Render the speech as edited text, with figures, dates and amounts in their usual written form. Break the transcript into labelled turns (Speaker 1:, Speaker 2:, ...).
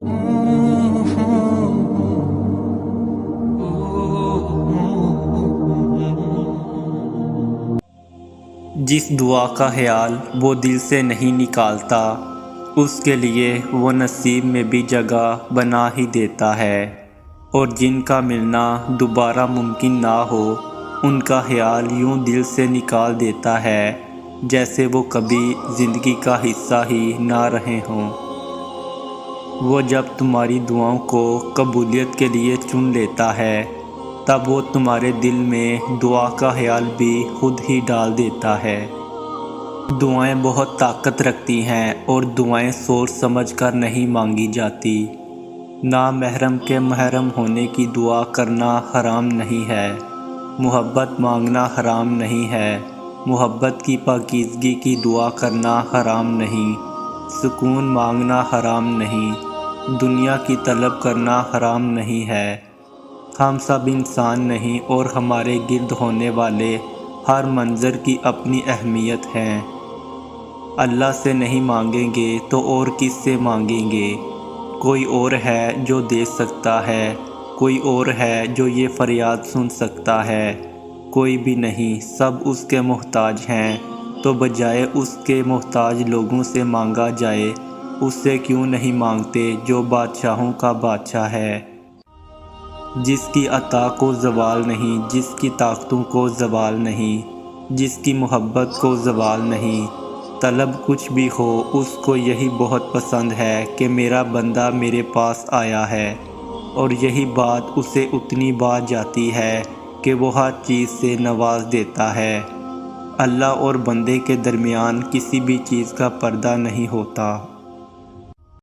Speaker 1: جس دعا کا خیال وہ دل سے نہیں نکالتا اس کے لیے وہ نصیب میں بھی جگہ بنا ہی دیتا ہے، اور جن کا ملنا دوبارہ ممکن نہ ہو ان کا خیال یوں دل سے نکال دیتا ہے جیسے وہ کبھی زندگی کا حصہ ہی نہ رہے ہوں۔ وہ جب تمہاری دعاؤں کو قبولیت کے لیے چن لیتا ہے تب وہ تمہارے دل میں دعا کا خیال بھی خود ہی ڈال دیتا ہے۔ دعائیں بہت طاقت رکھتی ہیں اور دعائیں سوچ سمجھ کر نہیں مانگی جاتی۔ نامحرم کے محرم ہونے کی دعا کرنا حرام نہیں ہے، محبت مانگنا حرام نہیں ہے، محبت کی پاکیزگی کی دعا کرنا حرام نہیں، سکون مانگنا حرام نہیں، دنیا کی طلب کرنا حرام نہیں ہے۔ ہم سب انسان نہیں اور ہمارے گرد ہونے والے ہر منظر کی اپنی اہمیت ہے۔ اللہ سے نہیں مانگیں گے تو اور کس سے مانگیں گے؟ کوئی اور ہے جو دے سکتا ہے، کوئی اور ہے جو یہ فریاد سن سکتا ہے؟ کوئی بھی نہیں، سب اس کے محتاج ہیں، تو بجائے اس کے محتاج لوگوں سے مانگا جائے اس سے کیوں نہیں مانگتے جو بادشاہوں کا بادشاہ ہے، جس کی عطا کو زوال نہیں، جس کی طاقتوں کو زوال نہیں، جس کی محبت کو زوال نہیں۔ طلب کچھ بھی ہو اس کو یہی بہت پسند ہے کہ میرا بندہ میرے پاس آیا ہے، اور یہی بات اسے اتنی بھا جاتی ہے کہ وہ ہر چیز سے نواز دیتا ہے۔ اللہ اور بندے کے درمیان کسی بھی چیز کا پردہ نہیں ہوتا۔